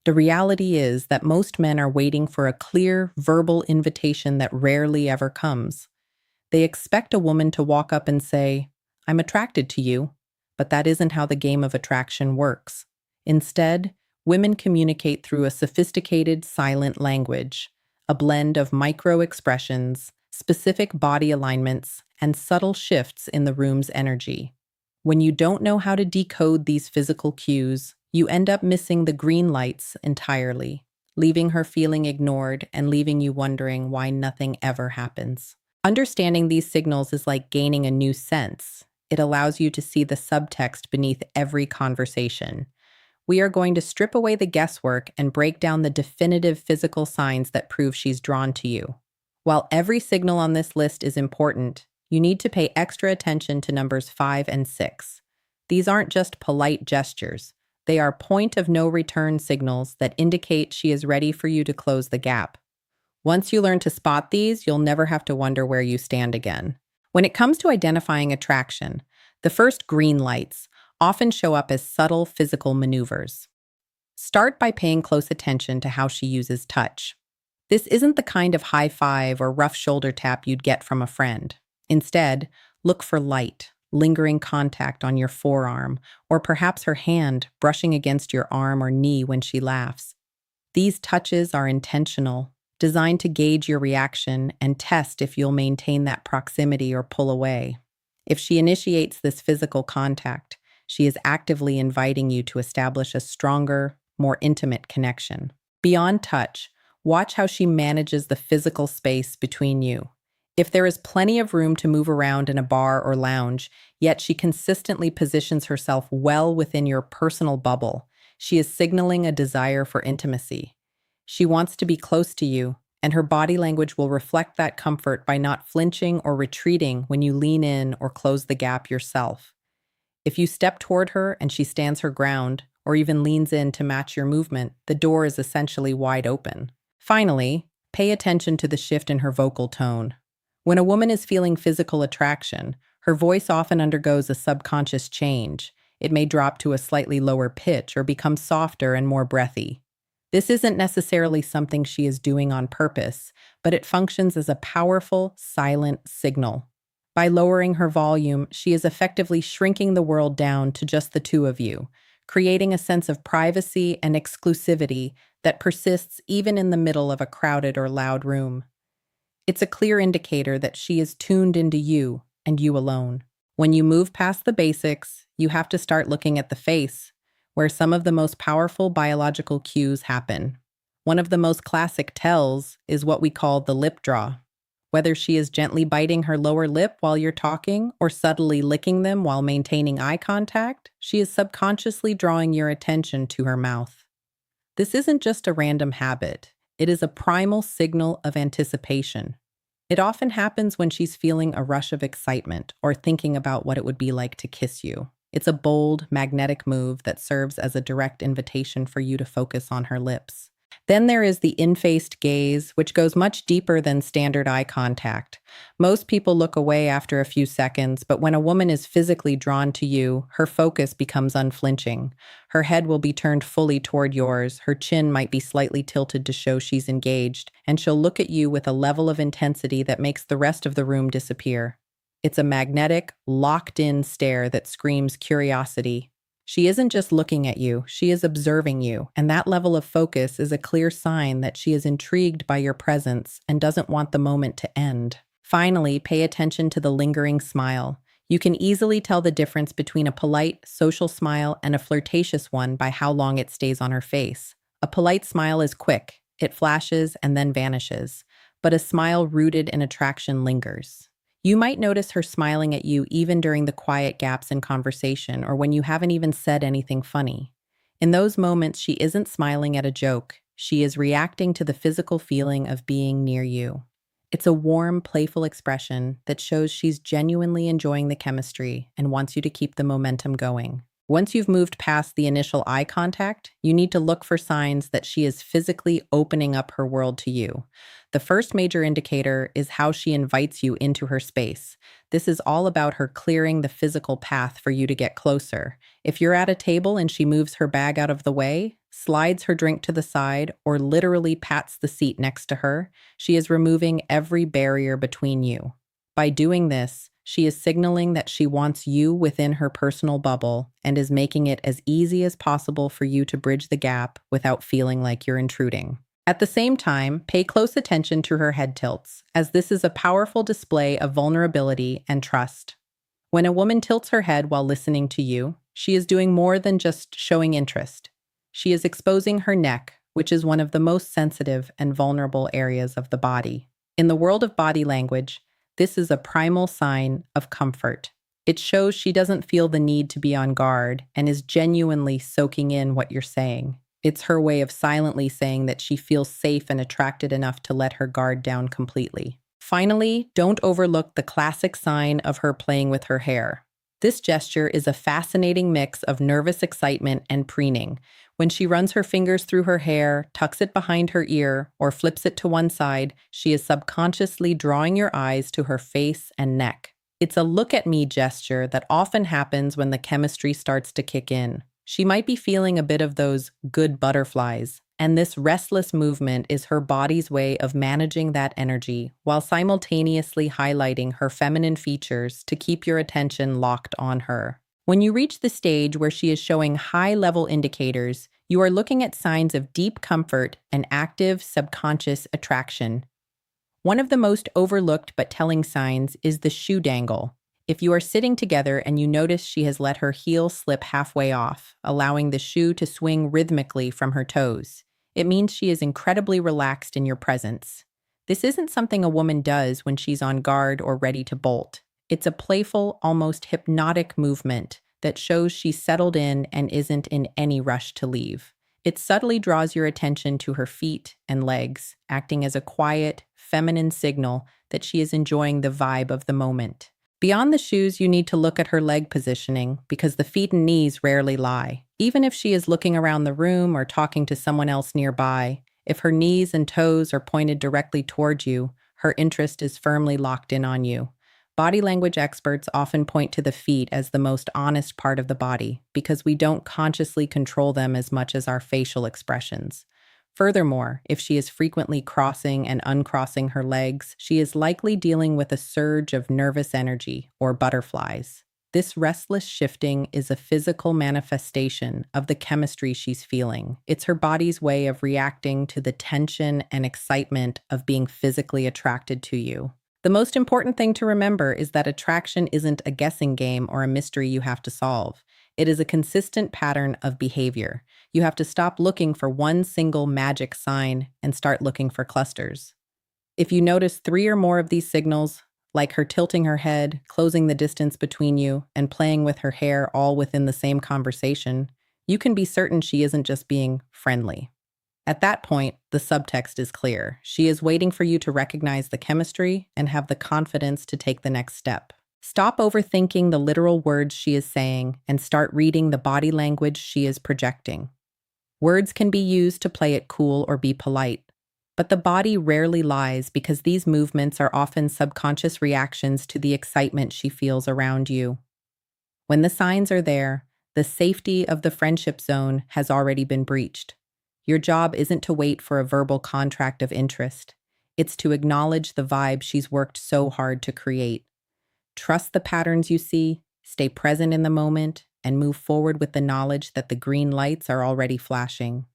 The reality is that most men are waiting for a clear, verbal invitation that rarely ever comes. They expect a woman to walk up and say, "I'm attracted to you," but that isn't how the game of attraction works. Instead, women communicate through a sophisticated, silent language, a blend of micro expressions, specific body alignments, and subtle shifts in the room's energy. When you don't know how to decode these physical cues, you end up missing the green lights entirely, leaving her feeling ignored and leaving you wondering why nothing ever happens. Understanding these signals is like gaining a new sense. It allows you to see the subtext beneath every conversation. We are going to strip away the guesswork and break down the definitive physical signs that prove she's drawn to you. While every signal on this list is important, you need to pay extra attention to numbers 5 and 6. These aren't just polite gestures. They are point of no return signals that indicate she is ready for you to close the gap. Once you learn to spot these, you'll never have to wonder where you stand again. When it comes to identifying attraction, the first green lights often show up as subtle physical maneuvers. Start by paying close attention to how she uses touch. This isn't the kind of high five or rough shoulder tap you'd get from a friend. Instead, look for light, lingering contact on your forearm, or perhaps her hand brushing against your arm or knee when she laughs. These touches are intentional, designed to gauge your reaction and test if you'll maintain that proximity or pull away. If she initiates this physical contact, she is actively inviting you to establish a stronger, more intimate connection. Beyond touch, watch how she manages the physical space between you. If there is plenty of room to move around in a bar or lounge, yet she consistently positions herself well within your personal bubble, she is signaling a desire for intimacy. She wants to be close to you, and her body language will reflect that comfort by not flinching or retreating when you lean in or close the gap yourself. If you step toward her and she stands her ground, or even leans in to match your movement, the door is essentially wide open. Finally, pay attention to the shift in her vocal tone. When a woman is feeling physical attraction, her voice often undergoes a subconscious change. It may drop to a slightly lower pitch or become softer and more breathy. This isn't necessarily something she is doing on purpose, but it functions as a powerful, silent signal. By lowering her volume, she is effectively shrinking the world down to just the two of you, creating a sense of privacy and exclusivity that persists even in the middle of a crowded or loud room. It's a clear indicator that she is tuned into you and you alone. When you move past the basics, you have to start looking at the face, where some of the most powerful biological cues happen. One of the most classic tells is what we call the lip draw. Whether she is gently biting her lower lip while you're talking or subtly licking them while maintaining eye contact, she is subconsciously drawing your attention to her mouth. This isn't just a random habit. It is a primal signal of anticipation. It often happens when she's feeling a rush of excitement or thinking about what it would be like to kiss you. It's a bold, magnetic move that serves as a direct invitation for you to focus on her lips. Then there is the in-faced gaze, which goes much deeper than standard eye contact. Most people look away after a few seconds, but when a woman is physically drawn to you, her focus becomes unflinching. Her head will be turned fully toward yours, her chin might be slightly tilted to show she's engaged, and she'll look at you with a level of intensity that makes the rest of the room disappear. It's a magnetic, locked-in stare that screams curiosity. She isn't just looking at you, she is observing you, and that level of focus is a clear sign that she is intrigued by your presence and doesn't want the moment to end. Finally, pay attention to the lingering smile. You can easily tell the difference between a polite, social smile and a flirtatious one by how long it stays on her face. A polite smile is quick, it flashes and then vanishes, but a smile rooted in attraction lingers. You might notice her smiling at you even during the quiet gaps in conversation or when you haven't even said anything funny. In those moments, she isn't smiling at a joke. She is reacting to the physical feeling of being near you. It's a warm, playful expression that shows she's genuinely enjoying the chemistry and wants you to keep the momentum going. Once you've moved past the initial eye contact, you need to look for signs that she is physically opening up her world to you. The first major indicator is how she invites you into her space. This is all about her clearing the physical path for you to get closer. If you're at a table and she moves her bag out of the way, slides her drink to the side, or literally pats the seat next to her, she is removing every barrier between you. By doing this, she is signaling that she wants you within her personal bubble and is making it as easy as possible for you to bridge the gap without feeling like you're intruding. At the same time, pay close attention to her head tilts, as this is a powerful display of vulnerability and trust. When a woman tilts her head while listening to you, she is doing more than just showing interest. She is exposing her neck, which is one of the most sensitive and vulnerable areas of the body. In the world of body language, this is a primal sign of comfort. It shows she doesn't feel the need to be on guard and is genuinely soaking in what you're saying. It's her way of silently saying that she feels safe and attracted enough to let her guard down completely. Finally, don't overlook the classic sign of her playing with her hair. This gesture is a fascinating mix of nervous excitement and preening. When she runs her fingers through her hair, tucks it behind her ear, or flips it to one side, she is subconsciously drawing your eyes to her face and neck. It's a look at me gesture that often happens when the chemistry starts to kick in. She might be feeling a bit of those good butterflies, and this restless movement is her body's way of managing that energy while simultaneously highlighting her feminine features to keep your attention locked on her. When you reach the stage where she is showing high-level indicators, you are looking at signs of deep comfort and active subconscious attraction. One of the most overlooked but telling signs is the shoe dangle. If you are sitting together and you notice she has let her heel slip halfway off, allowing the shoe to swing rhythmically from her toes, it means she is incredibly relaxed in your presence. This isn't something a woman does when she's on guard or ready to bolt. It's a playful, almost hypnotic movement that shows she's settled in and isn't in any rush to leave. It subtly draws your attention to her feet and legs, acting as a quiet, feminine signal that she is enjoying the vibe of the moment. Beyond the shoes, you need to look at her leg positioning because the feet and knees rarely lie. Even if she is looking around the room or talking to someone else nearby, if her knees and toes are pointed directly toward you, her interest is firmly locked in on you. Body language experts often point to the feet as the most honest part of the body because we don't consciously control them as much as our facial expressions. Furthermore, if she is frequently crossing and uncrossing her legs, she is likely dealing with a surge of nervous energy or butterflies. This restless shifting is a physical manifestation of the chemistry she's feeling. It's her body's way of reacting to the tension and excitement of being physically attracted to you. The most important thing to remember is that attraction isn't a guessing game or a mystery you have to solve. It is a consistent pattern of behavior. You have to stop looking for one single magic sign and start looking for clusters. If you notice 3 or more of these signals, like her tilting her head, closing the distance between you, and playing with her hair all within the same conversation, you can be certain she isn't just being friendly. At that point, the subtext is clear. She is waiting for you to recognize the chemistry and have the confidence to take the next step. Stop overthinking the literal words she is saying and start reading the body language she is projecting. Words can be used to play it cool or be polite, but the body rarely lies because these movements are often subconscious reactions to the excitement she feels around you. When the signs are there, the safety of the friendship zone has already been breached. Your job isn't to wait for a verbal contract of interest. It's to acknowledge the vibe she's worked so hard to create. Trust the patterns you see, stay present in the moment, and move forward with the knowledge that the green lights are already flashing.